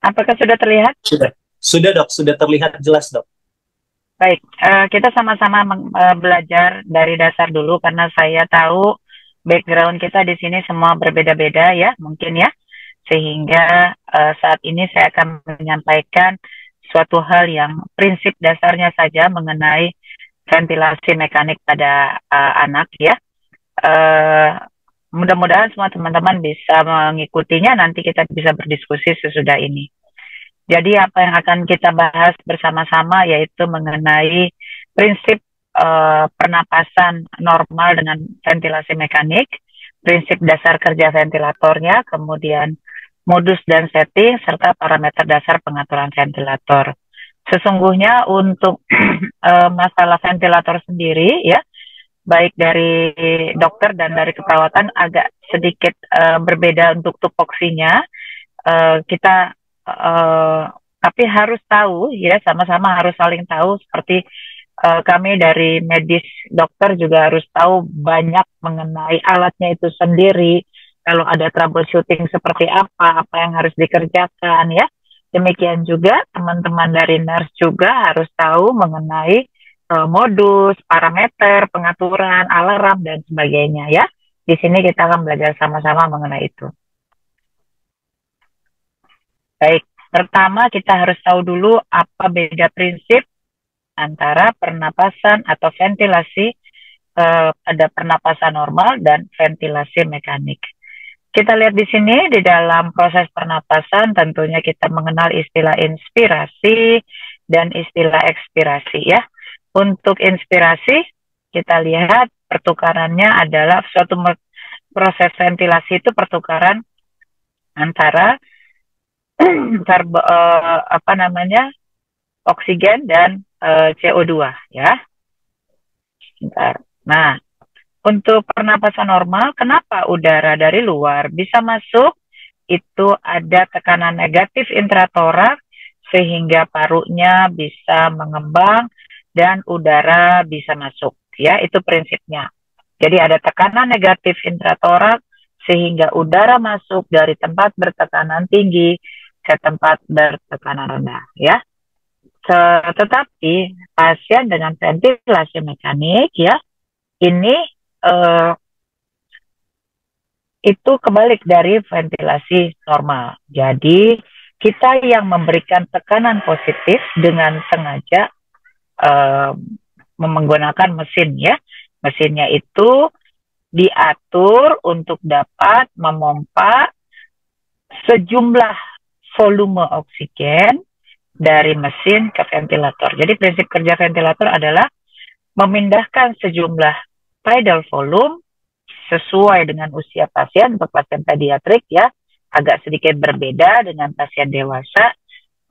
Apakah sudah terlihat? Sudah dok, sudah terlihat jelas dok. Baik, kita sama-sama belajar dari dasar dulu karena saya tahu background kita di sini semua berbeda-beda ya, mungkin ya. Sehingga saat ini saya akan menyampaikan suatu hal yang prinsip dasarnya saja mengenai ventilasi mekanik pada anak ya. Eh, Mudah-mudahan semua teman-teman bisa mengikutinya, nanti kita bisa berdiskusi sesudah ini. Jadi apa yang akan kita bahas bersama-sama yaitu mengenai prinsip pernapasan normal dengan ventilasi mekanik, prinsip dasar kerja ventilatornya, kemudian modus dan setting, serta parameter dasar pengaturan ventilator. Sesungguhnya untuk masalah ventilator sendiri ya, baik dari dokter dan dari keperawatan agak sedikit berbeda untuk tupoksinya. Kita tapi harus tahu ya, sama-sama harus saling tahu, seperti kami dari medis dokter juga harus tahu banyak mengenai alatnya itu sendiri, kalau ada troubleshooting seperti apa yang harus dikerjakan ya. Demikian juga teman-teman dari nurse juga harus tahu mengenai modus, parameter, pengaturan, alarm, dan sebagainya ya. Di sini kita akan belajar sama-sama mengenai itu. Baik, pertama kita harus tahu dulu apa beda prinsip antara pernapasan atau ventilasi pada pernapasan normal dan ventilasi mekanik. Kita lihat di sini, di dalam proses pernapasan tentunya kita mengenal istilah inspirasi dan istilah ekspirasi ya. Untuk inspirasi, kita lihat pertukarannya adalah suatu proses ventilasi itu pertukaran antara oksigen dan CO2 ya. Bentar. Nah, untuk pernapasan normal, kenapa udara dari luar bisa masuk? Itu ada tekanan negatif intratoraks sehingga parunya bisa mengembang dan udara bisa masuk. Ya, itu prinsipnya. Jadi ada tekanan negatif intratoraks sehingga udara masuk dari tempat bertekanan tinggi ke tempat bertekanan rendah. Ya. Tetapi pasien dengan ventilasi mekanik ya, ini itu kebalik dari ventilasi normal. Jadi kita yang memberikan tekanan positif dengan sengaja menggunakan mesin ya. Mesinnya itu diatur untuk dapat memompa sejumlah volume oksigen dari mesin ke ventilator. Jadi prinsip kerja ventilator adalah memindahkan sejumlah tidal volume sesuai dengan usia pasien. Untuk pasien pediatrik ya agak sedikit berbeda dengan pasien dewasa,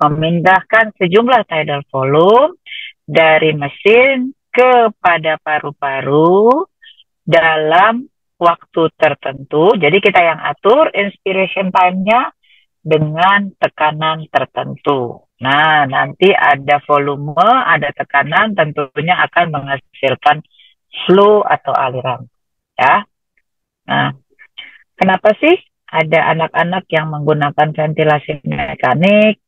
memindahkan sejumlah tidal volume dari mesin kepada paru-paru dalam waktu tertentu. Jadi kita yang atur inspiration time-nya dengan tekanan tertentu. Nah, nanti ada volume, ada tekanan, tentunya akan menghasilkan flow atau aliran. Ya. Nah, kenapa sih ada anak-anak yang menggunakan ventilasi mekanik?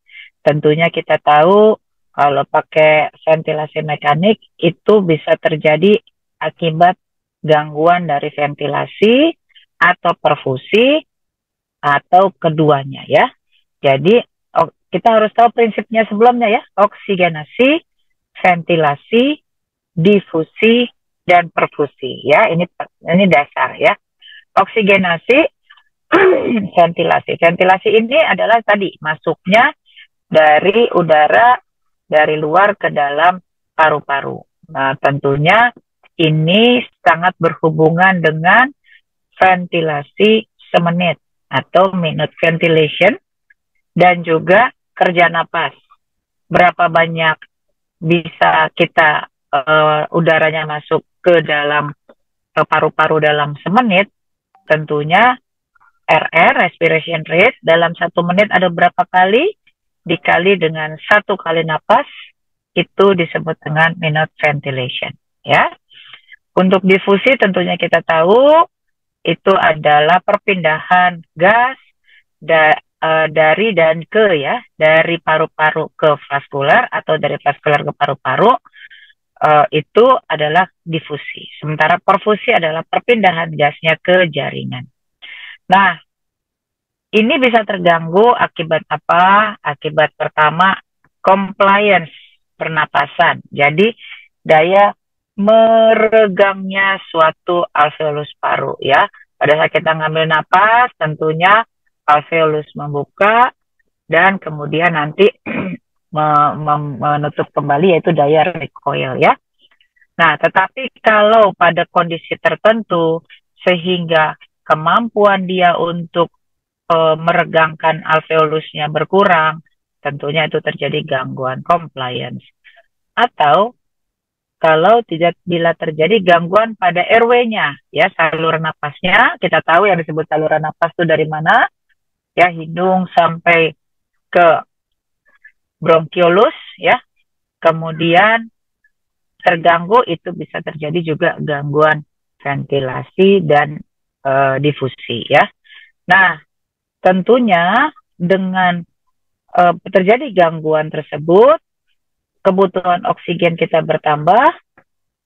Tentunya kita tahu kalau pakai ventilasi mekanik itu bisa terjadi akibat gangguan dari ventilasi atau perfusi atau keduanya ya. Jadi kita harus tahu prinsipnya sebelumnya ya, oksigenasi, ventilasi, difusi, dan perfusi ya. Ini dasar ya. Oksigenasi, ventilasi. Ventilasi ini adalah tadi masuknya dari udara dari luar ke dalam paru-paru. Nah, tentunya ini sangat berhubungan dengan ventilasi semenit atau minute ventilation, dan juga kerja napas. Berapa banyak bisa kita udaranya masuk ke dalam paru-paru dalam semenit? Tentunya RR, respiration rate, dalam 1 menit ada berapa kali? Dikali dengan 1 kali napas, itu disebut dengan minute ventilation. Ya. Untuk difusi tentunya kita tahu itu adalah perpindahan gas dari dan ke ya, dari paru-paru ke vaskular atau dari vaskular ke paru-paru, itu adalah difusi. Sementara perfusi adalah perpindahan gasnya ke jaringan. Nah, ini bisa terganggu akibat apa? Akibat pertama, compliance pernapasan. Jadi, daya meregangnya suatu alveolus paru ya. Pada saat kita ngambil napas, tentunya alveolus membuka dan kemudian nanti menutup kembali, yaitu daya recoil ya. Nah, tetapi kalau pada kondisi tertentu sehingga kemampuan dia untuk meregangkan alveolusnya berkurang, tentunya itu terjadi gangguan compliance. Atau kalau tidak, bila terjadi gangguan pada airway-nya, ya saluran napasnya, kita tahu yang disebut saluran napas itu dari mana, ya hidung sampai ke bronkiolus, ya, kemudian terganggu, itu bisa terjadi juga gangguan ventilasi dan difusi, ya. Nah, tentunya dengan terjadi gangguan tersebut, kebutuhan oksigen kita bertambah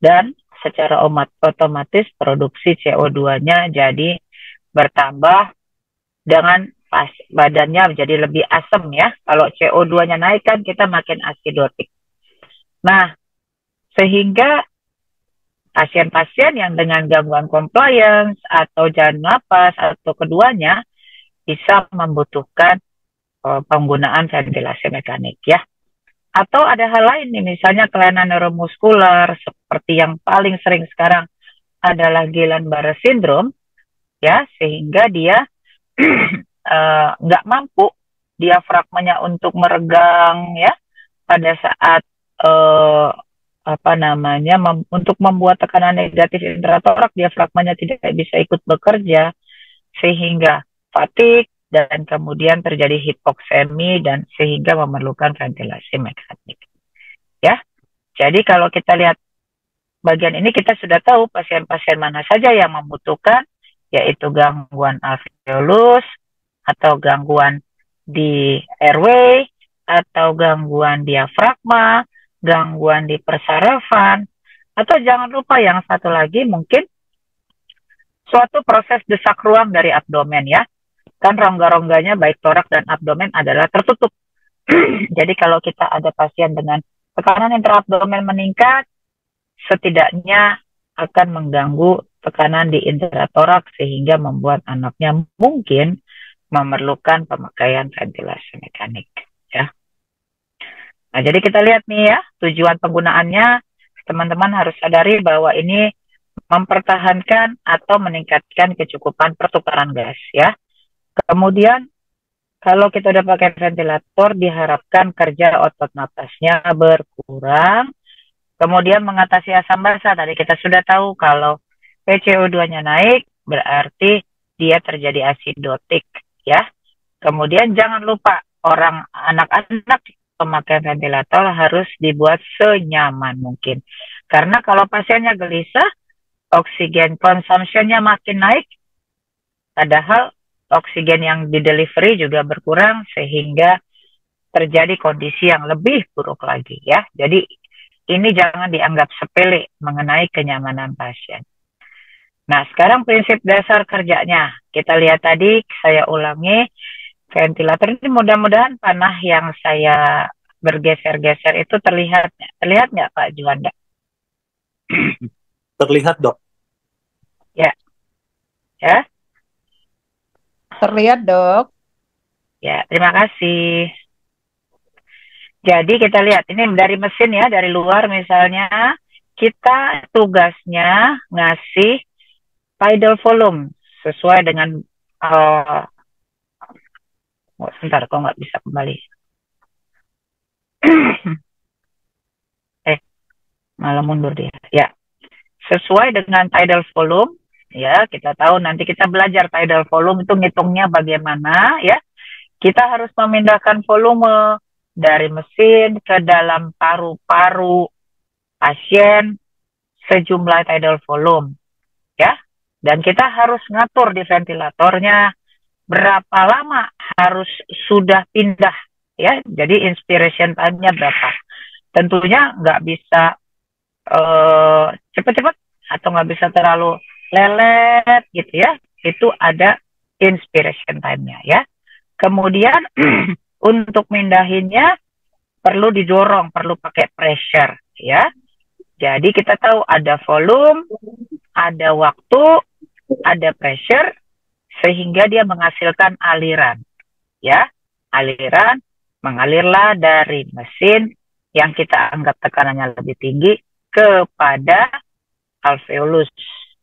dan secara otomatis produksi CO2-nya jadi bertambah dengan badannya menjadi lebih asam ya. Kalau CO2-nya naik kan kita makin asidotik. Nah, sehingga pasien-pasien yang dengan gangguan compliance atau jalan napas atau keduanya bisa membutuhkan penggunaan ventilasi mekanik ya. Atau ada hal lain nih, misalnya kelainan neuromuskular seperti yang paling sering sekarang adalah Guillain-Barré syndrome ya, sehingga dia nggak mampu diafragmanya untuk meregang ya pada saat untuk membuat tekanan negatif intratorak, diafragmanya tidak bisa ikut bekerja sehingga fatigue dan kemudian terjadi hipoksemi dan sehingga memerlukan ventilasi mekanik. Ya. Jadi kalau kita lihat bagian ini, kita sudah tahu pasien-pasien mana saja yang membutuhkan, yaitu gangguan alveolus atau gangguan di airway atau gangguan diafragma, gangguan di persarafan, atau jangan lupa yang satu lagi mungkin suatu proses desak ruang dari abdomen ya. Kan rongga-rongganya baik torak dan abdomen adalah tertutup. Jadi kalau kita ada pasien dengan tekanan intraabdomen meningkat, setidaknya akan mengganggu tekanan di intratorak sehingga membuat anaknya mungkin memerlukan pemakaian ventilasi mekanik ya. Nah, jadi kita lihat nih ya, tujuan penggunaannya, teman-teman harus sadari bahwa ini mempertahankan atau meningkatkan kecukupan pertukaran gas ya. Kemudian kalau kita udah pakai ventilator, diharapkan kerja otot napasnya berkurang. Kemudian mengatasi asam basa, tadi kita sudah tahu kalau PCO2-nya naik, berarti dia terjadi asidotik ya. Kemudian jangan lupa anak-anak pemakai ventilator harus dibuat senyaman mungkin. Karena kalau pasiennya gelisah, oksigen consumption-nya makin naik, padahal oksigen yang di delivery juga berkurang sehingga terjadi kondisi yang lebih buruk lagi ya. Jadi ini jangan dianggap sepele mengenai kenyamanan pasien. Nah, sekarang prinsip dasar kerjanya. Kita lihat tadi, saya ulangi, ventilator ini mudah-mudahan panah yang saya bergeser-geser itu terlihat nggak Pak Juanda? Terlihat, Dok. Ya. Ya. Terlihat, Dok. Ya, terima kasih. Jadi kita lihat, ini dari mesin ya, dari luar misalnya, kita tugasnya ngasih tidal volume sesuai dengan, sebentar, kok nggak bisa kembali. Malah mundur dia. Ya, sesuai dengan tidal volume, ya, kita tahu nanti kita belajar tidal volume itu ngitungnya bagaimana ya. Kita harus memindahkan volume dari mesin ke dalam paru-paru pasien sejumlah tidal volume ya. Dan kita harus ngatur di ventilatornya berapa lama harus sudah pindah ya. Jadi inspiration time-nya berapa. Tentunya nggak bisa cepat-cepat atau nggak bisa terlalu lelet gitu ya. Itu ada inspiration time-nya ya. Kemudian untuk mindahinnya perlu didorong, perlu pakai pressure ya. Jadi kita tahu ada volume, ada waktu, ada pressure sehingga dia menghasilkan aliran ya. Aliran mengalirlah dari mesin yang kita anggap tekanannya lebih tinggi kepada alveolus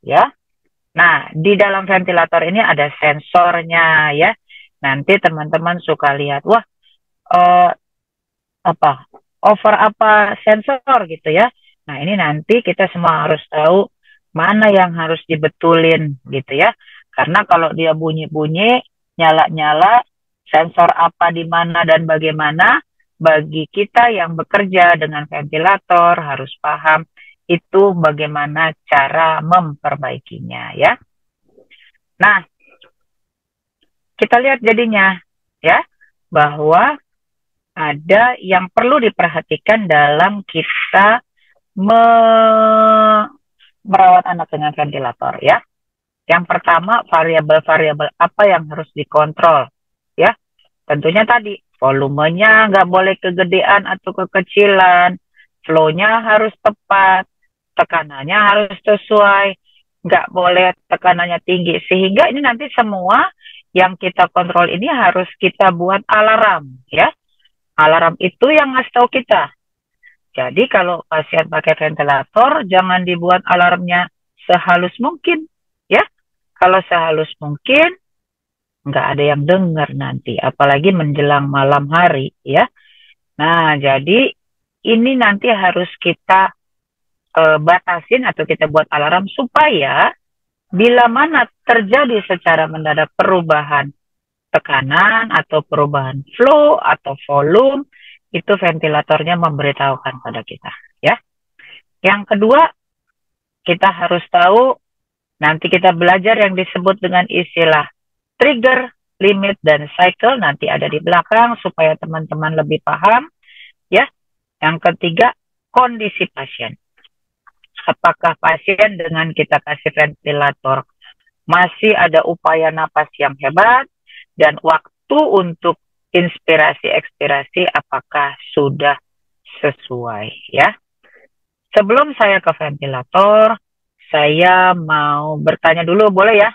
ya. Nah, di dalam ventilator ini ada sensornya ya. Nanti teman-teman suka lihat, wah, eh, apa over apa sensor gitu ya. Nah, ini nanti kita semua harus tahu mana yang harus dibetulin gitu ya. Karena kalau dia bunyi-bunyi, nyala-nyala, sensor apa di mana dan bagaimana, bagi kita yang bekerja dengan ventilator harus paham itu bagaimana cara memperbaikinya ya. Nah, kita lihat jadinya ya bahwa ada yang perlu diperhatikan dalam kita merawat anak dengan ventilator ya. Yang pertama, variabel-variabel apa yang harus dikontrol ya. Tentunya tadi volumenya nggak boleh kegedean atau kekecilan, flow-nya harus tepat, tekanannya harus sesuai, nggak boleh tekanannya tinggi. Sehingga ini nanti semua yang kita kontrol ini harus kita buat alarm ya. Alarm itu yang ngasih tahu kita. Jadi kalau pasien pakai ventilator, jangan dibuat alarmnya sehalus mungkin, ya. Kalau sehalus mungkin, nggak ada yang dengar nanti, apalagi menjelang malam hari, ya. Nah, jadi ini nanti harus kita batasin atau kita buat alarm supaya bila mana terjadi secara mendadak perubahan tekanan atau perubahan flow atau volume, itu ventilatornya memberitahukan pada kita ya. Yang kedua, kita harus tahu, nanti kita belajar yang disebut dengan istilah trigger, limit, dan cycle, nanti ada di belakang supaya teman-teman lebih paham ya. Yang ketiga, kondisi pasien. Apakah pasien dengan kita kasih ventilator masih ada upaya napas yang hebat, dan waktu untuk inspirasi ekspirasi apakah sudah sesuai ya. Sebelum saya ke ventilator, saya mau bertanya dulu, boleh ya?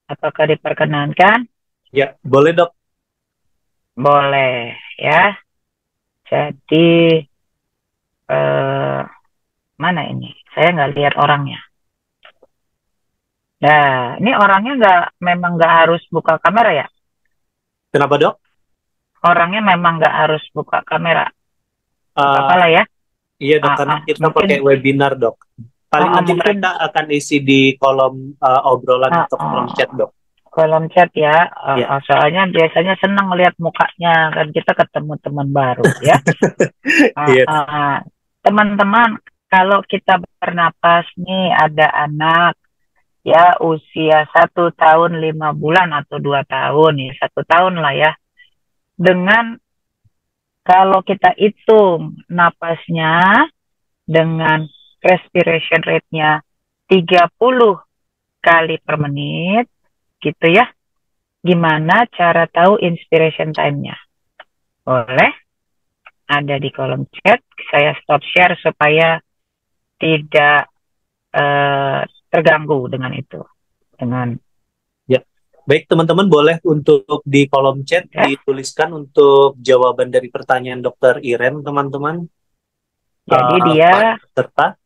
Apakah diperkenankan? Ya, boleh dok. Boleh ya. Jadi mana ini? Saya nggak lihat orangnya. Nah, ini orangnya memang nggak harus buka kamera ya? Kenapa dok? Orangnya memang nggak harus buka kamera. Nggak apa Uh, lah ya. iya dok, karena kita Mungkin pakai webinar dok. Paling nanti mungkin mereka akan isi di kolom obrolan atau kolom chat dok. kolom chat ya. Ya. Soalnya biasanya senang melihat mukanya kan, kita ketemu teman baru ya. Iya. Teman-teman, kalau kita bernapas nih ada anak ya usia 1 tahun 5 bulan atau 2 tahun ya, 1 tahun lah ya. Dengan kalau kita hitung napasnya dengan respiration rate-nya 30 kali per menit gitu ya. Gimana cara tahu inspiration time-nya? Boleh ada di kolom chat. Saya stop share supaya tidak terganggu dengan itu. Dengan Ya. Baik teman-teman, boleh untuk di kolom chat ya. dituliskan untuk jawaban dari pertanyaan Dokter Iren teman-teman. Jadi dia Serta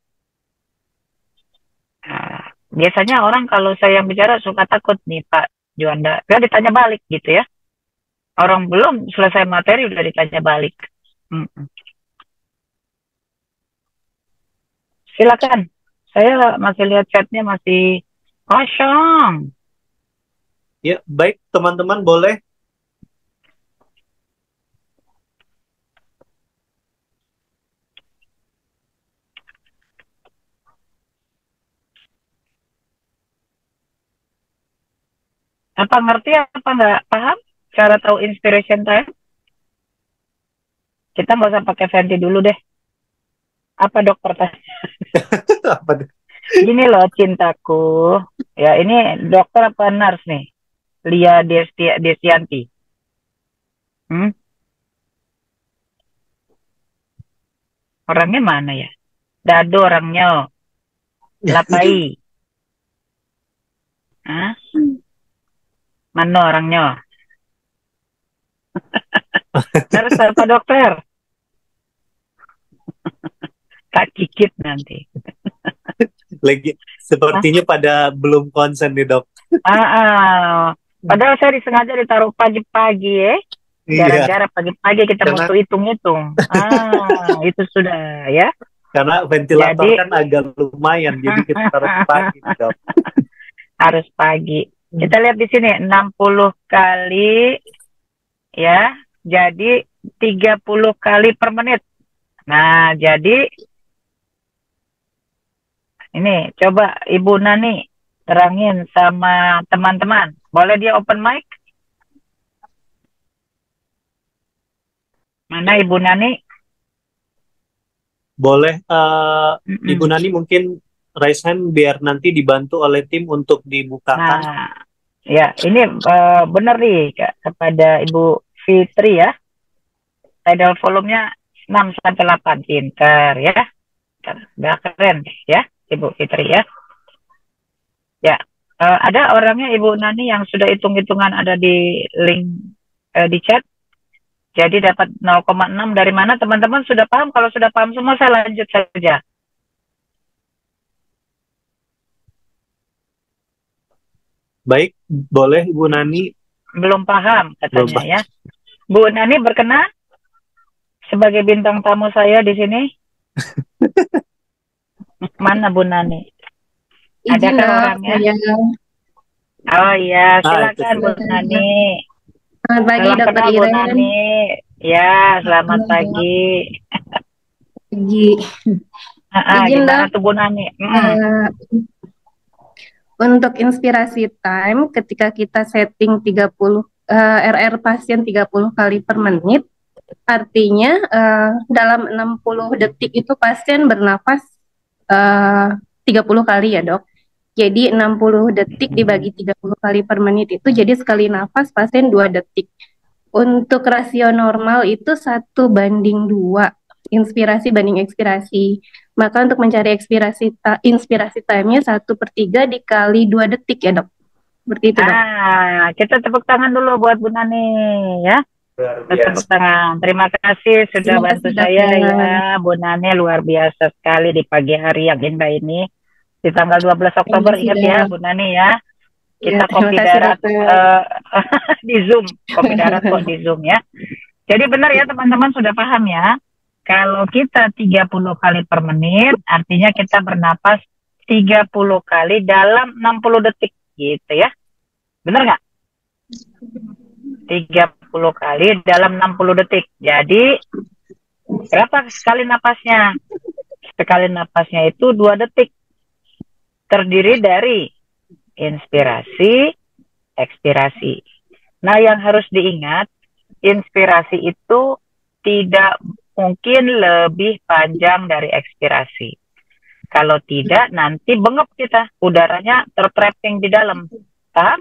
biasanya orang kalau saya bicara suka takut nih Pak Juanda. Dia ditanya balik gitu ya. Orang belum selesai materi udah ditanya balik. Silakan. Saya masih lihat chatnya masih kosong. ya, baik teman-teman boleh. Apa ngerti apa nggak paham cara tahu inspiration time? Kita nggak usah pakai venti dulu deh. Apa dokter tanya? Apa tuh? Gini loh cintaku. Ya ini dokter apa nurse nih? Lia Desianti. Hmm? Orangnya mana ya? Dado orangnya. Lapai. Hah? Mana orangnya? Nurse apa dokter? Tak kikit nanti. Lagi sepertinya pada belum konsen nih dok. Padahal saya disengaja ditaruh pagi-pagi ya. Iya, Gara-gara pagi-pagi kita karena mau hitung-hitung. Itu sudah ya. karena ventilator Jadi kan agak lumayan, jadi kita taruh pagi nih, dok. harus pagi. Kita lihat di sini 60 kali ya. Jadi 30 kali per menit. Nah, jadi ini coba Ibu Nani terangin sama teman-teman. Boleh dia open mic? Mana Ibu Nani? Boleh, Ibu Mm-mm. Nani mungkin raise hand biar nanti dibantu oleh tim untuk dibukakan. Nah, ya ini benar nih Kak, kepada Ibu Fitri ya. Tidal volumenya 6 sampai 8 pinter ya. Udah keren ya Ibu Fitri ya. Ya, ada orangnya Ibu Nani yang sudah hitung-hitungan ada di link di chat. Jadi dapat 0,6 dari mana? Teman-teman sudah paham? Kalau sudah paham semua saya lanjut saja. Baik, boleh Ibu Nani. Belum paham Belum, katanya Pak. ya. Bu Nani berkenan sebagai bintang tamu saya di sini. Mana Bu Nani? Izin Adakah dok, orangnya? saya. Oh iya, Itu silakan Bu sudah. Nani. Selamat pagi Salam dokter kenal Bu Iren. Nani. Ya, selamat Halo, dok. pagi. Pagi. Izin Gimana dok, tuh Bu Nani? eh, untuk inspirasi time ketika kita setting 30 RR pasien 30 kali per menit, artinya dalam 60 detik itu pasien bernapas 30 kali ya dok. Jadi 60 detik dibagi 30 kali per menit itu jadi sekali nafas pasien 2 detik. Untuk rasio normal itu 1:2, inspirasi banding ekspirasi. Maka untuk mencari inspirasi time-nya 1/3 dikali 2 detik ya dok. Seperti itu dok. Kita tepuk tangan dulu buat Bu Nani ya. Luar Tepuk biasa. tangan. Terima kasih sudah Terima bantu kasih saya ya. dokter. Bu Nani luar biasa sekali di pagi hari yang indah ini. Di tanggal 12 Terima Oktober kasih ingat ya dok. Bu Nani ya. Ya, Kita terima kopi kasih darat dokter. di Zoom. Kopi darat kok di Zoom ya. Jadi benar ya teman-teman sudah paham ya. Kalau kita 30 kali per menit, artinya kita bernapas 30 kali dalam 60 detik gitu ya. Benar nggak? 30 kali dalam 60 detik. Jadi berapa sekali napasnya? Sekali napasnya itu 2 detik. Terdiri dari inspirasi, ekspirasi. Nah, yang harus diingat, inspirasi itu tidak mungkin lebih panjang dari ekspirasi. Kalau tidak, nanti bengep kita. Udaranya tertrapping di dalam. Paham?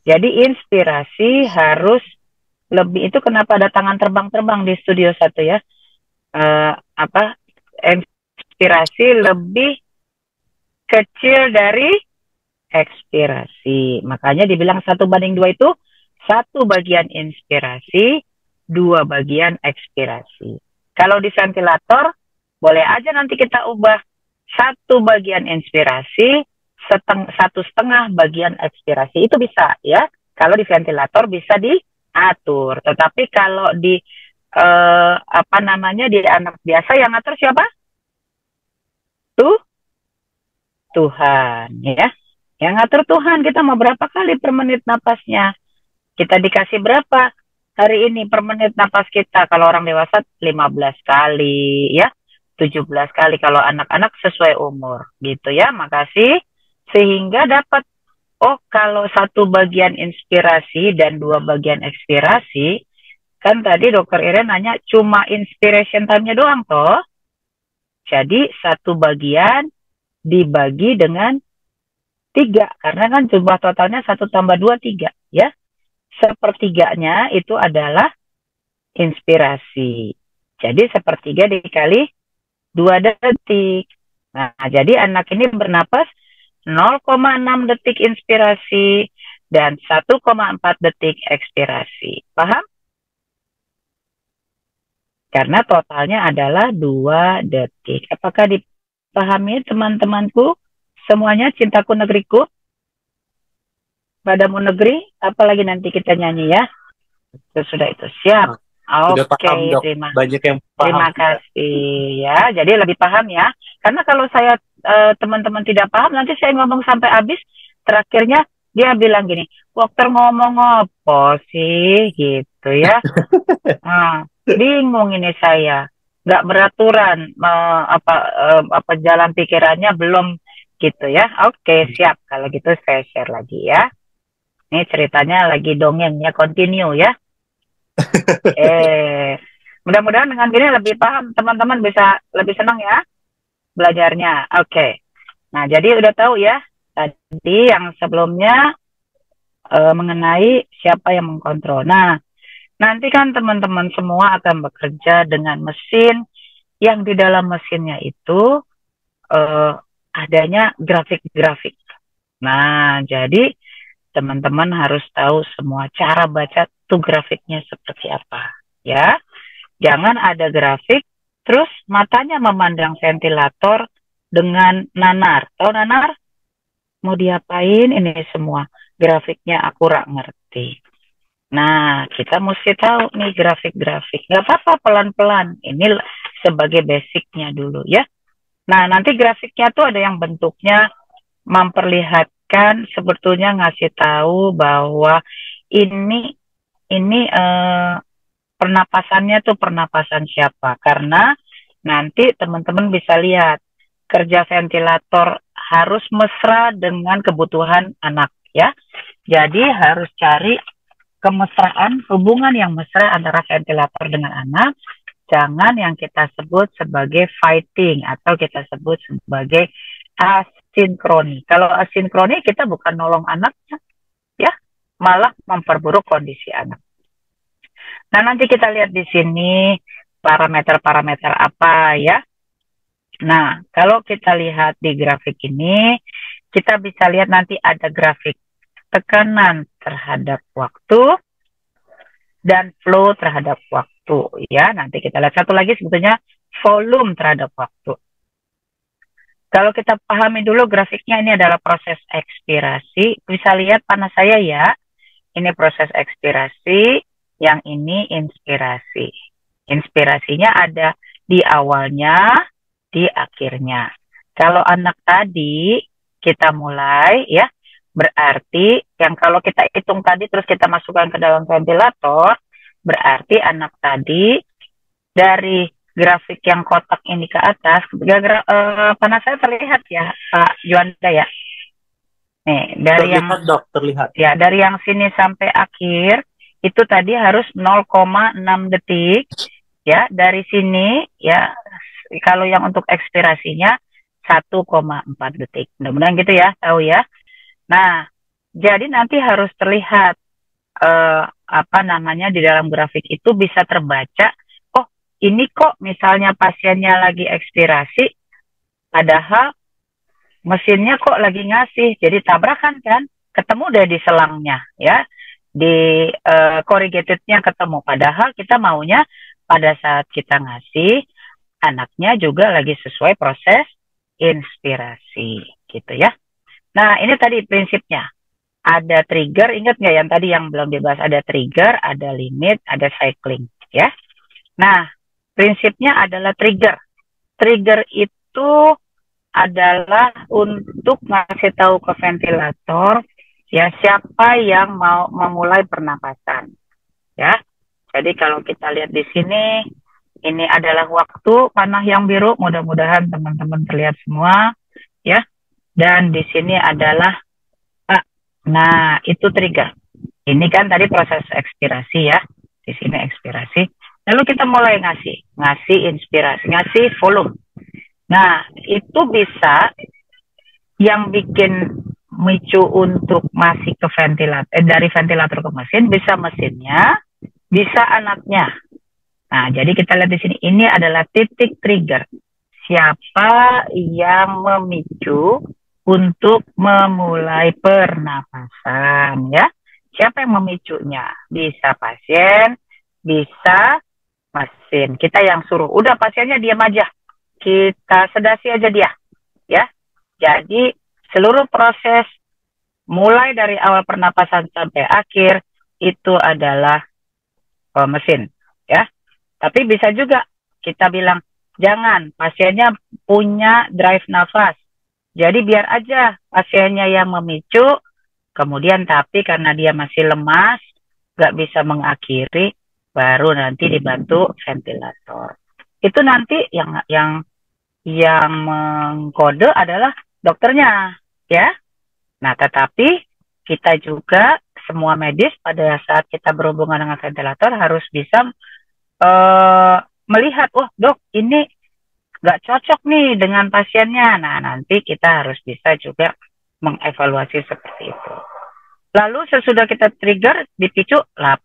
Jadi inspirasi harus lebih. Itu kenapa ada tangan terbang-terbang di studio 1 ya. Inspirasi lebih kecil dari ekspirasi. Makanya dibilang 1:2 itu 1 bagian inspirasi, 2 bagian ekspirasi. Kalau di ventilator, boleh aja nanti kita ubah 1 bagian inspirasi, 1,5 bagian ekspirasi. Itu bisa ya. Kalau di ventilator bisa diatur. Tetapi kalau di di anak biasa yang ngatur siapa? Tuhan ya. Yang ngatur Tuhan, kita mau berapa kali per menit napasnya. Kita dikasih berapa hari ini per menit napas kita. Kalau orang dewasa 15 kali ya. 17 kali kalau anak-anak sesuai umur gitu ya. Makasih. Sehingga dapat oh kalau satu bagian inspirasi dan dua bagian ekspirasi, kan tadi dokter Iren nanya cuma inspiration time-nya doang toh. Jadi satu bagian dibagi dengan 3, karena kan jumlah totalnya 1 tambah 2 3, ya. Sepertiganya itu adalah inspirasi. Jadi sepertiga dikali 2 detik. Nah, jadi anak ini bernapas 0,6 detik inspirasi dan 1,4 detik ekspirasi. Paham? Karena totalnya adalah 2 detik. Apakah dipahami teman-temanku? Semuanya cintaku negeriku? Padamu negeri, apalagi nanti kita nyanyi ya. Sudah itu, siap. Sudah paham, Oke, Dok. Banyak yang paham. terima kasih ya. Jadi lebih paham ya. Karena kalau saya teman-teman tidak paham, nanti saya ngomong sampai habis, terakhirnya dia bilang gini, dokter ngomong apa sih gitu ya. Nah, bingung ini saya. Nggak beraturan apa jalan pikirannya belum gitu ya. Oke, siap. Kalau gitu saya share lagi ya. Ini ceritanya lagi dongeng ya, continue ya. Mudah-mudahan dengan gini lebih paham, teman-teman bisa lebih senang ya belajarnya. Oke. Nah, jadi udah tahu ya tadi yang sebelumnya mengenai siapa yang mengkontrol. Nah, nanti kan teman-teman semua akan bekerja dengan mesin yang di dalam mesinnya itu adanya grafik-grafik. Nah, jadi teman-teman harus tahu semua cara baca tuh grafiknya seperti apa ya. Jangan ada grafik terus matanya memandang ventilator dengan nanar. Tahu nanar? Mau diapain ini semua? Grafiknya aku rak ngerti. Nah, kita mesti tahu nih grafik-grafik. Nggak apa-apa, pelan-pelan. Ini sebagai basicnya dulu ya. Nah, nanti grafiknya tuh ada yang bentuknya memperlihatkan, sebetulnya ngasih tahu bahwa ini pernapasannya tuh pernapasan siapa. Karena nanti teman-teman bisa lihat kerja ventilator harus mesra dengan kebutuhan anak ya. Jadi harus cari kemesraan, hubungan yang mesra antara ventilator dengan anak. Jangan yang kita sebut sebagai fighting atau kita sebut sebagai asinkroni. Kalau asinkroni kita bukan nolong anaknya, ya, malah memperburuk kondisi anak. Nah, nanti kita lihat di sini parameter-parameter apa ya. Nah, kalau kita lihat di grafik ini, kita bisa lihat nanti ada grafik tekanan terhadap waktu dan flow terhadap waktu ya. Nanti kita lihat satu lagi sebetulnya volume terhadap waktu. Kalau kita pahami dulu grafiknya, ini adalah proses ekspirasi. Bisa lihat panas saya ya. Ini proses ekspirasi, yang ini inspirasi. Inspirasinya ada di awalnya, di akhirnya. Kalau anak tadi kita mulai ya, berarti yang kalau kita hitung tadi terus kita masukkan ke dalam ventilator, berarti anak tadi dari grafik yang kotak ini ke atas, panas saya terlihat ya Pak Juanda ya. Nih, dari terlihat, yang Dok, terlihat. Ya, dari yang sini sampai akhir itu tadi harus 0,6 detik ya. Dari sini ya, kalau yang untuk ekspirasinya 1,4 detik. Mudah-mudahan gitu ya, tahu ya. Nah, jadi nanti harus terlihat di dalam grafik itu bisa terbaca, oh ini kok misalnya pasiennya lagi ekspirasi, padahal mesinnya kok lagi ngasih, jadi tabrakan kan, ketemu deh di selangnya ya, di corrugatednya ketemu, padahal kita maunya pada saat kita ngasih, anaknya juga lagi sesuai proses inspirasi gitu ya. Nah, ini tadi prinsipnya. Ada trigger, ingat nggak yang tadi yang belum dibahas? Ada trigger, ada limit, ada cycling, ya. Nah, prinsipnya adalah trigger. Trigger itu adalah untuk ngasih tahu ke ventilator, ya, siapa yang mau memulai pernapasan, ya. Jadi kalau kita lihat di sini, ini adalah waktu panah yang biru. Mudah-mudahan teman-teman terlihat semua, ya. Dan di sini adalah Nah, itu trigger. Ini kan tadi proses ekspirasi ya. Di sini ekspirasi. Lalu kita mulai ngasih inspirasi, ngasih volume. Nah, itu bisa yang bikin micu untuk masih ke ventilator, dari ventilator ke mesin, bisa mesinnya, bisa anaknya. Nah, jadi kita lihat di sini, ini adalah titik trigger. Siapa yang memicu untuk memulai pernapasan, ya? Siapa yang memicunya? Bisa pasien, bisa mesin. Kita yang suruh. Udah pasiennya diam aja. Kita sedasi aja dia, ya. Jadi seluruh proses mulai dari awal pernapasan sampai akhir itu adalah mesin, ya. Tapi bisa juga kita bilang, jangan, pasiennya punya drive nafas. Jadi biar aja pasiennya yang memicu, kemudian tapi karena dia masih lemas, nggak bisa mengakhiri, baru nanti dibantu ventilator. Itu nanti yang mengkode adalah dokternya, ya. Nah, tetapi kita juga semua medis pada saat kita berhubungan dengan ventilator harus bisa melihat, oh dok, ini nggak cocok nih dengan pasiennya. Nah, nanti kita harus bisa juga mengevaluasi seperti itu. Lalu sesudah kita trigger, dipicu, lah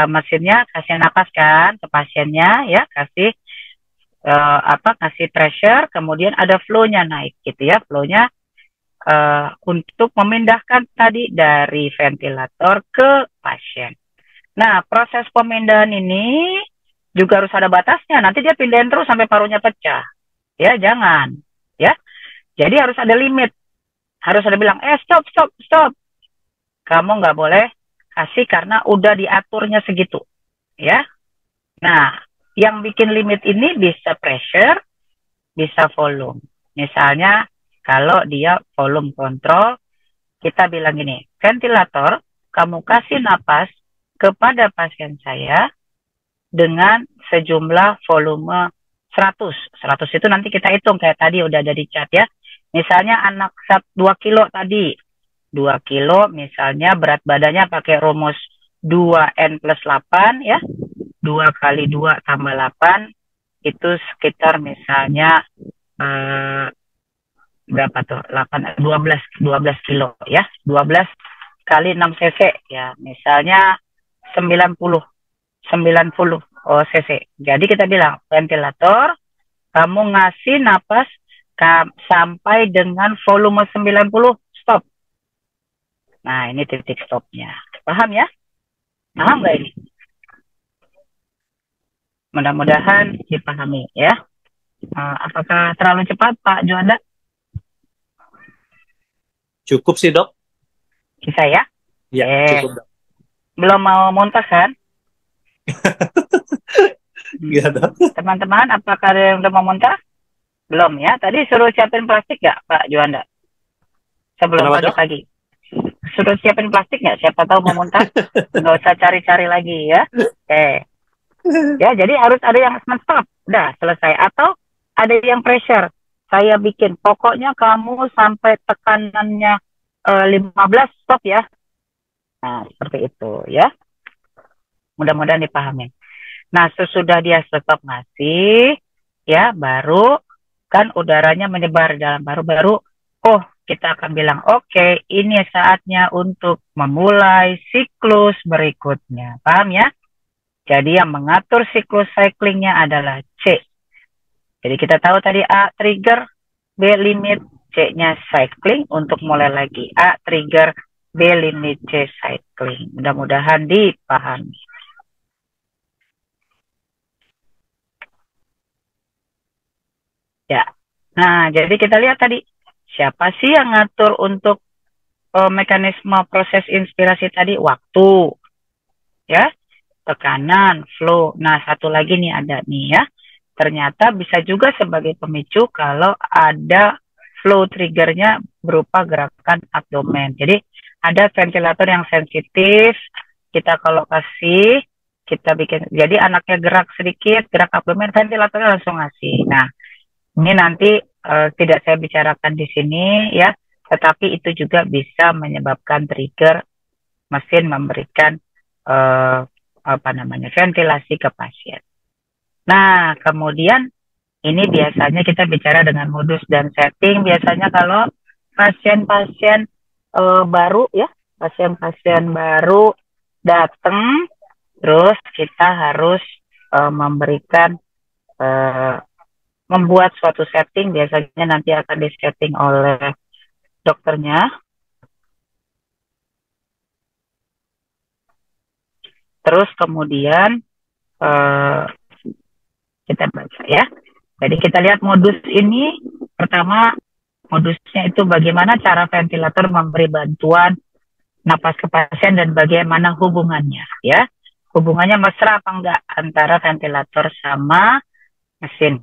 mesinnya kasih napas kan ke pasiennya, ya, kasih kasih pressure, kemudian ada flow-nya naik gitu ya, flow-nya untuk memindahkan tadi dari ventilator ke pasien. Nah, proses pemindahan ini juga harus ada batasnya. Nanti dia pindahin terus sampai parunya pecah. Ya, jangan. Ya, jadi harus ada limit. Harus ada bilang, stop. Kamu nggak boleh kasih karena udah diaturnya segitu. Ya. Nah, yang bikin limit ini bisa pressure, bisa volume. Misalnya, kalau dia volume control, kita bilang gini, ventilator, kamu kasih napas kepada pasien saya dengan sejumlah volume 100. 100 itu nanti kita hitung, kayak tadi udah ada di chat ya. Misalnya anak 2 kilo tadi, 2 kilo misalnya berat badannya pakai rumus 2N plus 8 ya. 2 kali 2 tambah 8 itu sekitar misalnya berapa tuh? 12 kilo ya. 12 kali 6 cc ya. Misalnya 90 cc. Jadi kita bilang ventilator kamu ngasih napas sampai dengan volume 90 stop. Nah, ini titik stopnya. Paham ya? Paham nggak ini? Mudah-mudahan dipahami ya. Apakah terlalu cepat Pak Juanda? Cukup sih dok. Bisa ya? Ya, cukup dok. Belum mau muntah kan? Iya dok. Teman-teman, apakah ada yang udah mau muntah? Belum ya? Tadi suruh siapin plastik nggak Pak Juanda? Sebelum pagi-pagi. Suruh siapin plastik nggak? Siapa tahu mau muntah? Nggak usah cari-cari lagi ya. Oke. Ya, jadi harus ada yang stop. Udah, selesai. Atau ada yang pressure. Saya bikin. Pokoknya kamu sampai tekanannya 15 stop ya. Nah, seperti itu ya. Mudah-mudahan dipahami. Nah, sesudah dia stop ngasih, ya, baru kan udaranya menyebar dalam baru-baru. Oh, kita akan bilang, oke, ini saatnya untuk memulai siklus berikutnya. Paham ya? Jadi yang mengatur siklus cyclingnya adalah C. Jadi kita tahu tadi A trigger, B limit, C-nya cycling untuk mulai lagi. A trigger, B limit, C cycling. Mudah-mudahan dipahami. Ya. Nah, jadi kita lihat tadi siapa sih yang ngatur untuk mekanisme proses inspirasi tadi? Waktu. Ya. Tekanan, flow. Nah, satu lagi nih ada nih ya. Ternyata bisa juga sebagai pemicu kalau ada flow triggernya berupa gerakan abdomen. Jadi ada ventilator yang sensitif. Kita kalau kasih, kita bikin. Jadi anaknya gerak sedikit, gerak abdomen, ventilatornya langsung ngasih. Nah, ini nanti tidak saya bicarakan di sini ya. tetapi itu juga bisa menyebabkan trigger mesin memberikan ventilasi ke pasien. Nah, kemudian ini biasanya kita bicara dengan modus dan setting. Biasanya kalau pasien-pasien baru ya, pasien-pasien baru datang, terus kita harus memberikan membuat suatu setting. Biasanya nanti akan disetting oleh dokternya. Terus kemudian kita baca ya. Jadi kita lihat modus ini. Pertama, modusnya itu bagaimana cara ventilator memberi bantuan napas ke pasien dan bagaimana hubungannya ya. Hubungannya mesra apa enggak antara ventilator sama mesin.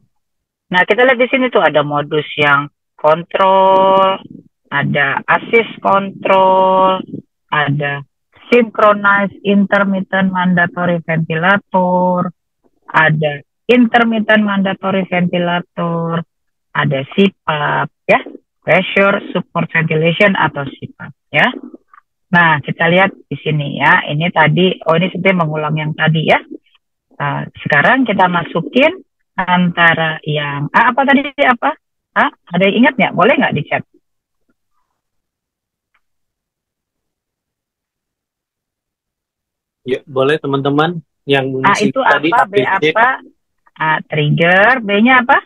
Nah, kita lihat di sini tuh ada modus yang kontrol, ada assist control, ada synchronized intermittent mandatory ventilator, ada intermittent mandatory ventilator, ada CPAP ya, pressure support ventilation atau CPAP ya. Nah, kita lihat di sini ya. Ini tadi, ini seperti mengulang yang tadi ya. Sekarang kita masukin antara yang apa tadi apa? Ada yang ingat nggak? Boleh nggak di chat? Ya, boleh teman-teman yang itu tadi apa? B apa? Trigger. B-nya apa?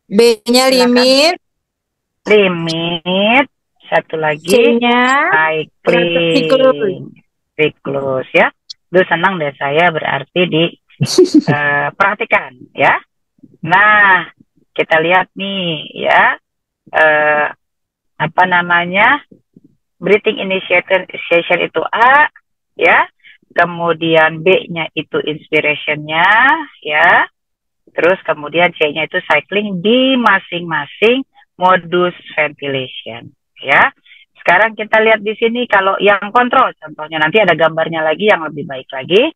B-nya limit. Limit. Satu lagi. C-nya cycling. Siklus ya. Duh, senang deh saya berarti di perhatikan ya. Nah, kita lihat nih ya. Breathing initiation itu A ya. Kemudian B-nya itu inspiration-nya ya. Terus kemudian C-nya itu cycling di masing-masing modus ventilation ya. Sekarang kita lihat di sini kalau yang kontrol, contohnya nanti ada gambarnya lagi yang lebih baik lagi.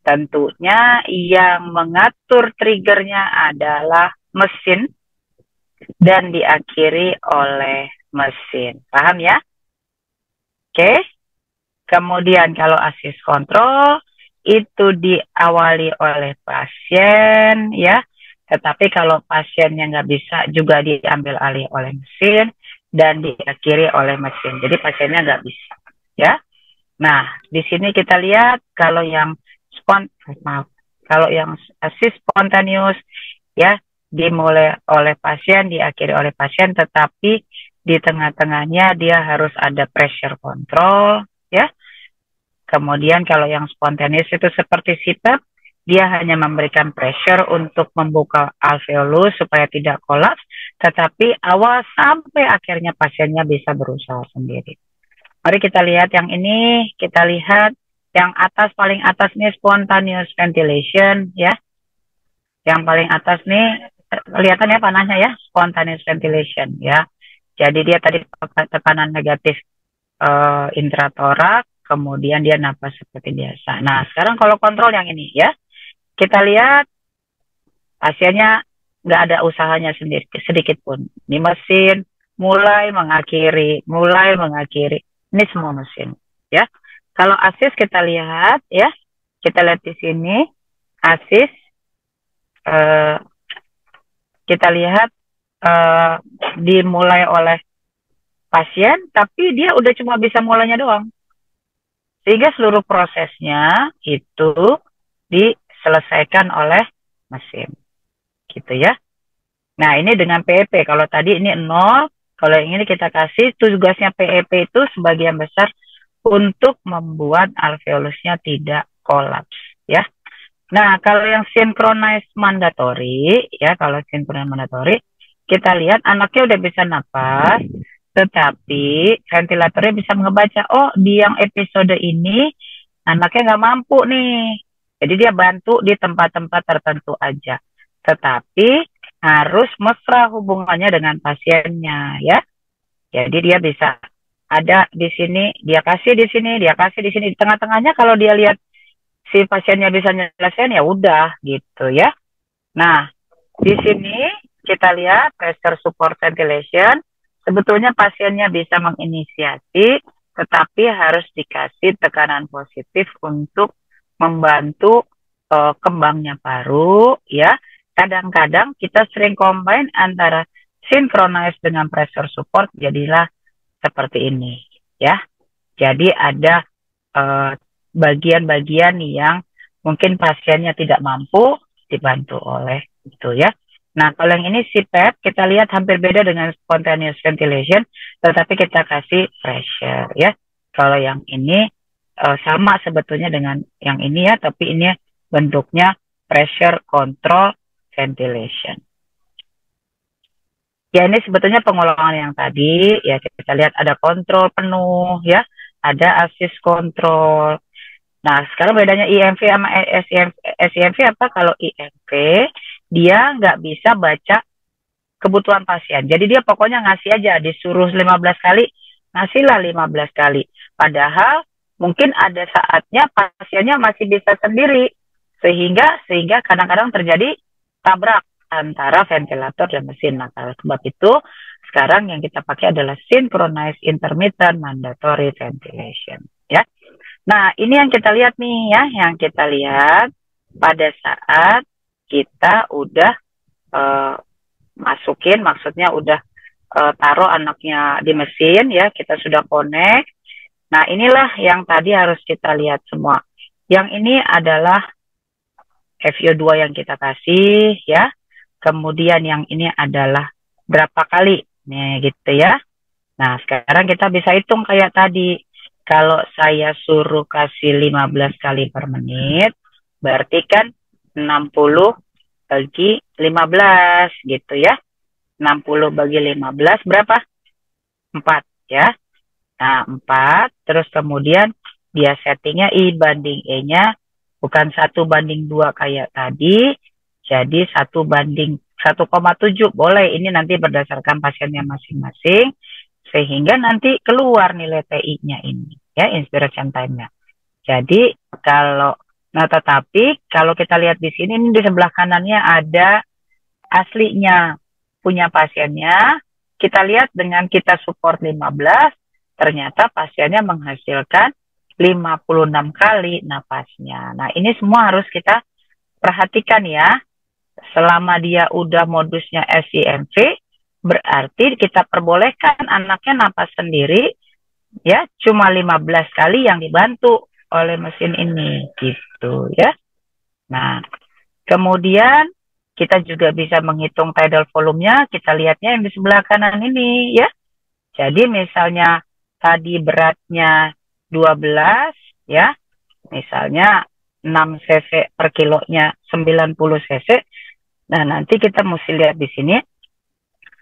Tentunya yang mengatur triggernya adalah mesin dan diakhiri oleh mesin. Paham ya? Oke. Kemudian kalau assist control itu diawali oleh pasien ya. Tetapi kalau pasiennya nggak bisa juga diambil alih oleh mesin dan diakhiri oleh mesin. Jadi pasiennya nggak bisa ya. Nah, di sini kita lihat kalau yang assist spontaneous ya dimulai oleh pasien, diakhiri oleh pasien, tetapi di tengah-tengahnya dia harus ada pressure control ya. Kemudian kalau yang spontaneous itu seperti CPAP, dia hanya memberikan pressure untuk membuka alveolus supaya tidak kolaps, tetapi awal sampai akhirnya pasiennya bisa berusaha sendiri. Mari kita lihat yang ini, kita lihat yang atas, paling atas nih spontaneous ventilation ya. Yang paling atas nih, kelihatan ya panahnya ya, spontaneous ventilation ya. Jadi dia tadi tekanan negatif intratorak, kemudian dia napas seperti biasa. Nah, sekarang kalau kontrol yang ini ya, kita lihat pasiennya nggak ada usahanya sendiri sedikit pun. Ini mesin mulai mengakhiri. Ini semua mesin ya. Kalau assist kita lihat ya, kita lihat di sini assist kita lihat dimulai oleh pasien, tapi dia udah cuma bisa mulainya doang. Sehingga seluruh prosesnya itu diselesaikan oleh mesin. Gitu ya. Nah, ini dengan PEP. Kalau tadi ini 0, kalau yang ini kita kasih, tugasnya PEP itu sebagian besar untuk membuat alveolusnya tidak kolaps. Ya. Nah, kalau yang synchronized mandatory, ya, kalau synchronized mandatory, kita lihat anaknya udah bisa napas, tetapi ventilatornya bisa ngebaca, oh di yang episode ini anaknya nggak mampu nih. Jadi dia bantu di tempat-tempat tertentu aja. Tetapi harus mesra hubungannya dengan pasiennya ya. Jadi dia bisa ada di sini, dia kasih di sini, dia kasih di sini. Di tengah-tengahnya kalau dia lihat si pasiennya bisa nyelesain ya udah gitu ya. Nah, di sini kita lihat pressure support ventilation, sebetulnya pasiennya bisa menginisiasi, tetapi harus dikasih tekanan positif untuk membantu kembangnya paru, ya. Kadang-kadang kita sering combine antara synchronize dengan pressure support, jadilah seperti ini, ya. Jadi ada bagian-bagian yang mungkin pasiennya tidak mampu dibantu oleh itu, ya. Nah, kalau yang ini CPAP, kita lihat hampir beda dengan spontaneous ventilation, tetapi kita kasih pressure, ya. Kalau yang ini sama sebetulnya dengan yang ini, ya, tapi ini bentuknya pressure control ventilation. Ya, ini sebetulnya pengulangan yang tadi, ya, kita lihat ada kontrol penuh, ya, ada assist control. Nah, sekarang bedanya IMV sama SIMV apa? Kalau IMV, dia nggak bisa baca kebutuhan pasien. Jadi dia pokoknya ngasih aja, disuruh 15 kali, ngasihlah 15 kali. Padahal mungkin ada saatnya pasiennya masih bisa sendiri. Sehingga kadang-kadang terjadi tabrak antara ventilator dan mesin. Nah, kalau sebab itu, sekarang yang kita pakai adalah synchronized intermittent mandatory ventilation, ya. Nah, ini yang kita lihat nih, ya, yang kita lihat pada saat kita udah masukin, maksudnya udah taruh anaknya di mesin, ya, kita sudah connect. Nah, inilah yang tadi harus kita lihat semua. Yang ini adalah FiO2 yang kita kasih, ya. Kemudian yang ini adalah berapa kali, nih gitu, ya. Nah, sekarang kita bisa hitung kayak tadi. Kalau saya suruh kasih 15 kali per menit, berarti kan 60 bagi 15 gitu, ya. 60 bagi 15 berapa? 4, ya. Nah, 4. Terus kemudian dia settingnya I banding E-nya bukan 1:2 kayak tadi. Jadi 1:1,7 boleh. Ini nanti berdasarkan pasiennya masing-masing. Sehingga nanti keluar nilai TI-nya ini, ya, inspiration time-nya. Jadi tetapi kalau kita lihat di sini, ini di sebelah kanannya ada aslinya punya pasiennya. Kita lihat dengan kita support 15, ternyata pasiennya menghasilkan 56 kali napasnya. Nah, ini semua harus kita perhatikan, ya. Selama dia udah modusnya SIMV, berarti kita perbolehkan anaknya napas sendiri, ya, cuma 15 kali yang dibantu oleh mesin ini, gitu, ya. Nah, kemudian kita juga bisa menghitung tidal volume-nya. Kita lihatnya yang di sebelah kanan ini, ya. Jadi misalnya tadi beratnya 12, ya. Misalnya 6 cc per kilonya 90 cc. Nah, nanti kita mesti lihat di sini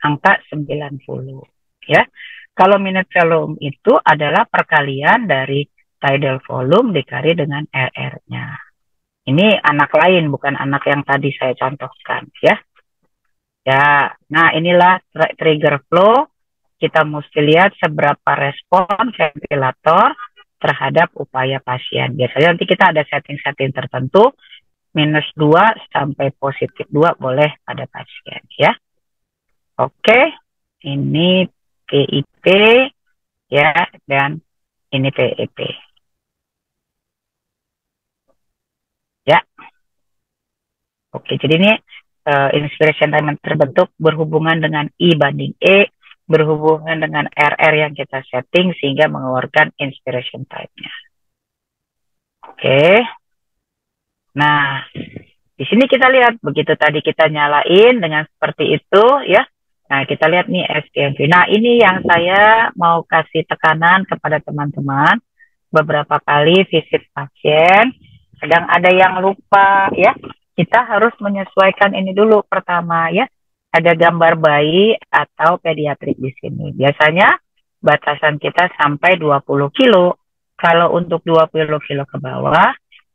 angka 90, ya. Kalau minute volume itu adalah perkalian dari tidal volume dikali dengan RR-nya. Ini anak lain, bukan anak yang tadi saya contohkan, ya. Ya, nah inilah trigger flow. Kita mesti lihat seberapa respon ventilator terhadap upaya pasien. Biasanya nanti kita ada setting-setting tertentu, -2 sampai +2 boleh pada pasien, ya. Oke, ini PIP, ya, dan ini PEP. Ya. Oke, jadi ini inspiration time terbentuk berhubungan dengan I banding E, berhubungan dengan RR yang kita setting sehingga mengeluarkan inspiration time-nya. Oke. Nah, di sini kita lihat, begitu tadi kita nyalain dengan seperti itu, ya. Nah, kita lihat nih SPMV. Nah, ini yang saya mau kasih tekanan kepada teman-teman. Beberapa kali visit pasien, kadang ada yang lupa, ya. Kita harus menyesuaikan ini dulu pertama, ya. Ada gambar bayi atau pediatrik di sini. Biasanya batasan kita sampai 20 kilo. Kalau untuk 20 kilo ke bawah,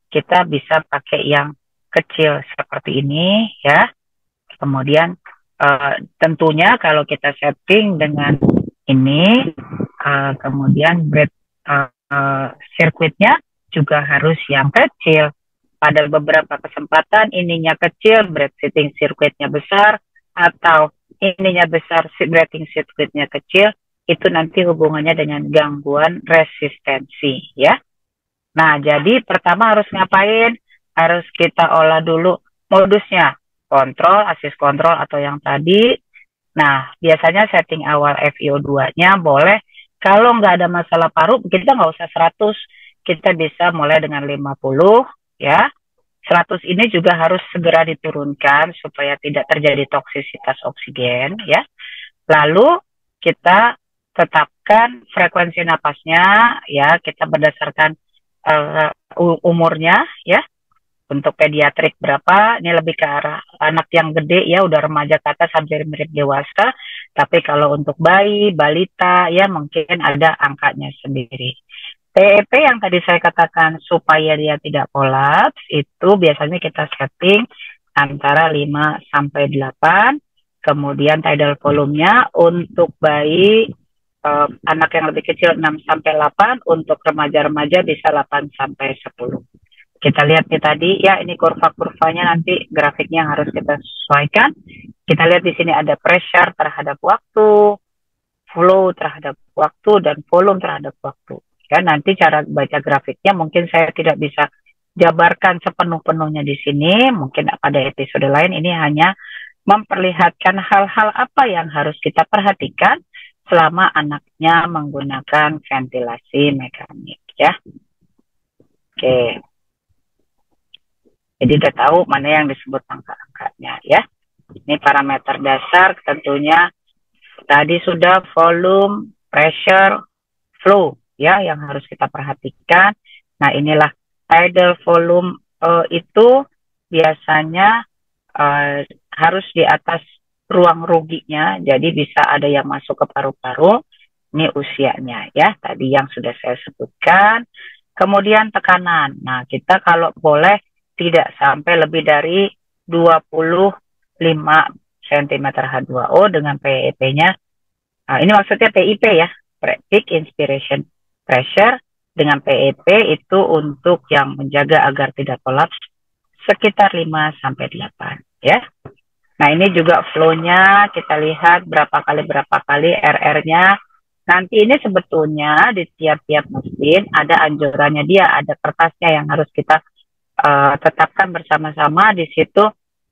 kita bisa pakai yang kecil seperti ini, ya. Kemudian tentunya kalau kita setting dengan ini, kemudian bread sirkuitnya juga harus yang kecil. Pada beberapa kesempatan ininya kecil, bread setting sirkuitnya besar, atau ininya besar, breathing circuitnya kecil, itu nanti hubungannya dengan gangguan resistensi ya. Nah, jadi pertama harus ngapain? Harus kita olah dulu modusnya, kontrol, assist kontrol atau yang tadi. Nah, biasanya setting awal FiO2-nya boleh, kalau nggak ada masalah paru, kita nggak usah 100, kita bisa mulai dengan 50 ya. 100 ini juga harus segera diturunkan supaya tidak terjadi toksisitas oksigen ya. Lalu kita tetapkan frekuensi napasnya ya, kita berdasarkan umurnya ya. Untuk pediatrik berapa, ini lebih ke arah anak yang gede ya, udah remaja ke atas hampir mirip dewasa. Tapi kalau untuk bayi, balita ya mungkin ada angkanya sendiri. PEP yang tadi saya katakan supaya dia tidak kolaps, itu biasanya kita setting antara 5 sampai 8. Kemudian tidal volume-nya untuk bayi anak yang lebih kecil 6 sampai 8, untuk remaja-remaja bisa 8 sampai 10. Kita lihat nih tadi ya, ini kurva-kurvanya nanti grafiknya yang harus kita sesuaikan. Kita lihat di sini ada pressure terhadap waktu, flow terhadap waktu, dan volume terhadap waktu. Ya, nanti cara baca grafiknya mungkin saya tidak bisa jabarkan sepenuh-penuhnya di sini. Mungkin pada episode lain, ini hanya memperlihatkan hal-hal apa yang harus kita perhatikan selama anaknya menggunakan ventilasi mekanik ya. Oke. Jadi udah tahu mana yang disebut angka-angkanya ya. Ini parameter dasar tentunya tadi sudah volume, pressure, flow ya yang harus kita perhatikan. Nah, inilah tidal volume itu biasanya harus di atas ruang ruginya. Jadi bisa ada yang masuk ke paru-paru. Ini usianya ya, tadi yang sudah saya sebutkan. Kemudian tekanan. Nah, kita kalau boleh tidak sampai lebih dari 25 cm H2O dengan PEP-nya. Nah, ini maksudnya PIP ya, peak inspiration pressure. Dengan PEP itu untuk yang menjaga agar tidak kolaps sekitar 5 sampai 8 ya. Nah, ini juga flow-nya kita lihat berapa kali RR-nya. Nanti ini sebetulnya di tiap-tiap mesin ada anjurannya dia, ada kertasnya yang harus kita tetapkan bersama-sama di situ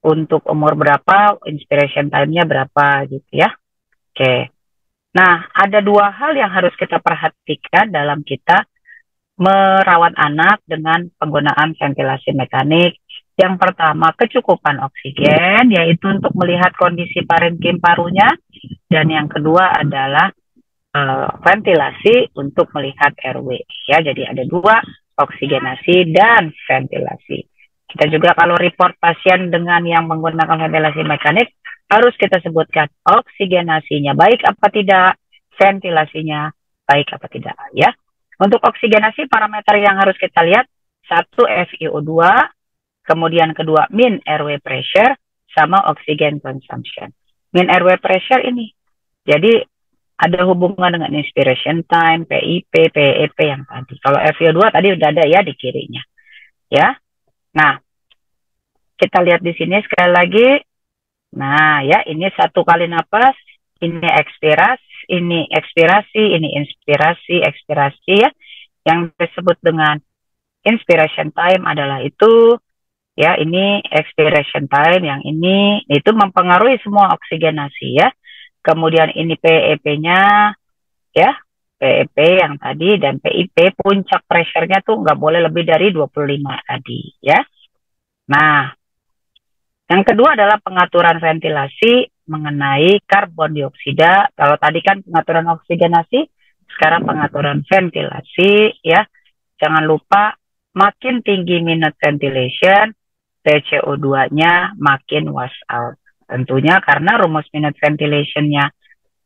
untuk umur berapa, inspiration time-nya berapa gitu ya. Oke. Nah, ada dua hal yang harus kita perhatikan dalam kita merawat anak dengan penggunaan ventilasi mekanik. Yang pertama, kecukupan oksigen, yaitu untuk melihat kondisi parenkim parunya. Dan yang kedua adalah ventilasi untuk melihat airway. Ya, jadi ada dua, oksigenasi dan ventilasi. Kita juga kalau report pasien dengan yang menggunakan ventilasi mekanik, harus kita sebutkan oksigenasinya baik apa tidak, ventilasinya baik apa tidak ya. Untuk oksigenasi parameter yang harus kita lihat, 1 FiO2, kemudian kedua mean airway pressure, sama oxygen consumption. Mean airway pressure ini, jadi ada hubungan dengan inspiration time, PIP, PEP yang tadi. Kalau FiO2 tadi udah ada ya di kirinya. Ya. Nah, kita lihat di sini sekali lagi. Nah, ya ini 1 kali napas, ini ekspirasi, ini inspirasi, ekspirasi ya. Yang disebut dengan inspiration time adalah itu ya, ini expiration time, yang ini itu mempengaruhi semua oksigenasi ya. Kemudian ini PEP-nya ya, PEP yang tadi, dan PIP puncak pressure-nya tuh nggak boleh lebih dari 25 tadi ya. Nah, yang kedua adalah pengaturan ventilasi mengenai karbon dioksida. Kalau tadi kan pengaturan oksigenasi, sekarang pengaturan ventilasi ya. Jangan lupa makin tinggi minute ventilation, PCO2-nya makin wash out. Tentunya karena rumus minute ventilation-nya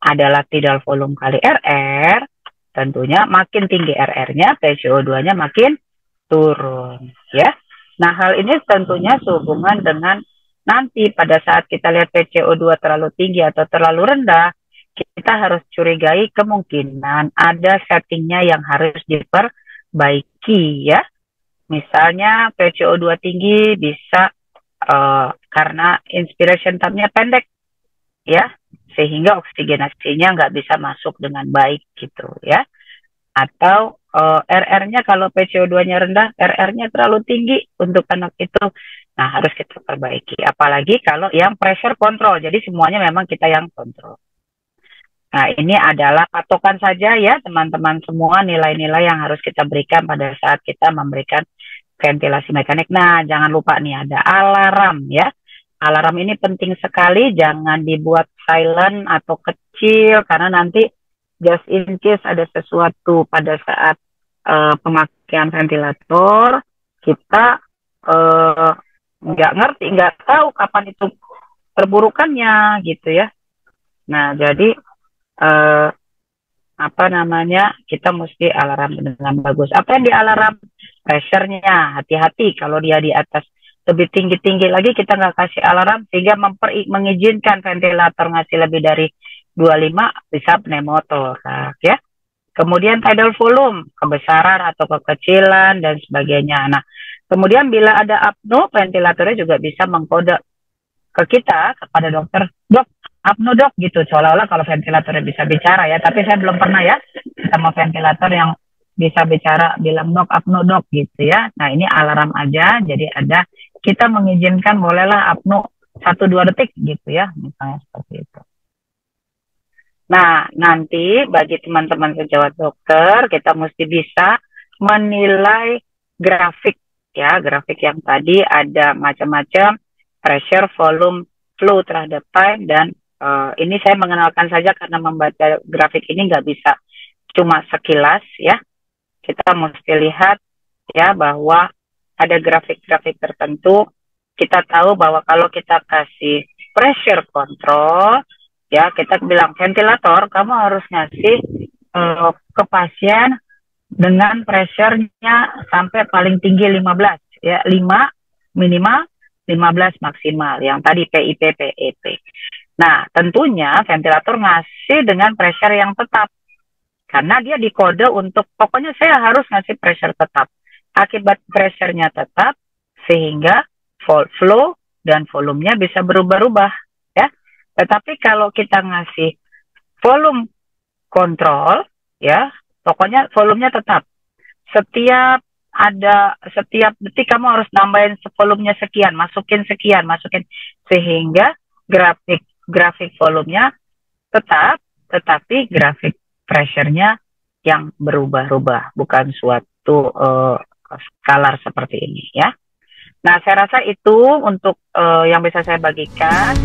adalah tidal volume kali RR, tentunya makin tinggi RR-nya, PCO2-nya makin turun ya. Nah, hal ini tentunya sehubungan dengan nanti pada saat kita lihat PCO2 terlalu tinggi atau terlalu rendah, kita harus curigai kemungkinan ada settingnya yang harus diperbaiki ya. Misalnya PCO2 tinggi bisa karena inspiration time-nya pendek ya, sehingga oksigenasinya nggak bisa masuk dengan baik gitu ya. Atau RR-nya kalau PCO2-nya rendah, RR-nya terlalu tinggi untuk anak itu. Nah, harus kita perbaiki. Apalagi kalau yang pressure control. Jadi semuanya memang kita yang kontrol. Nah, ini adalah patokan saja ya teman-teman semua, nilai-nilai yang harus kita berikan pada saat kita memberikan ventilasi mekanik. Nah, jangan lupa nih ada alarm ya. Alarm ini penting sekali, jangan dibuat silent atau kecil karena nanti just in case ada sesuatu pada saat pemakaian ventilator, kita nggak ngerti, nggak tahu kapan itu perburukannya gitu ya. Nah, jadi apa namanya, kita mesti alarm dengan bagus. Apa yang di alarm? Pressure-nya, hati-hati kalau dia di atas lebih tinggi-tinggi lagi kita nggak kasih alarm sehingga mengizinkan ventilator ngasih lebih dari 25 bisa pneumotoraks ya. Kemudian tidal volume, kebesaran atau kekecilan dan sebagainya. Nah, kemudian bila ada apno, ventilatornya juga bisa mengkode ke kita, kepada dokter, dok, apno dok, gitu. Seolah-olah kalau ventilatornya bisa bicara ya, tapi saya belum pernah ya sama ventilator yang bisa bicara, bilang dok, apno dok, gitu ya. Nah, ini alarm aja, jadi ada, kita mengizinkan bolehlah apno 1-2 detik gitu ya, misalnya seperti itu. Nah, nanti bagi teman-teman sejawat dokter, kita mesti bisa menilai grafik ya. Grafik yang tadi ada macam-macam, pressure, volume, flow terhadap time, dan ini saya mengenalkan saja karena membaca grafik ini nggak bisa cuma sekilas ya. Kita mesti lihat ya bahwa ada grafik-grafik tertentu. Kita tahu bahwa kalau kita kasih pressure control, ya, kita bilang ventilator, kamu harus ngasih ke pasien dengan pressure-nya sampai paling tinggi 15, ya, 5 minimal, 15 maksimal, yang tadi PIP, PEP. Nah, tentunya ventilator ngasih dengan pressure yang tetap, karena dia dikode untuk, pokoknya saya harus ngasih pressure tetap. Akibat pressure-nya tetap, sehingga flow dan volumenya bisa berubah-ubah, ya. Tetapi kalau kita ngasih volume control, ya, pokoknya volumenya tetap. Setiap detik kamu harus nambahin volumenya sekian, masukin, sehingga grafik volumenya tetap, tetapi grafik pressure-nya yang berubah-ubah, bukan suatu skalar seperti ini, ya. Nah, saya rasa itu untuk yang bisa saya bagikan.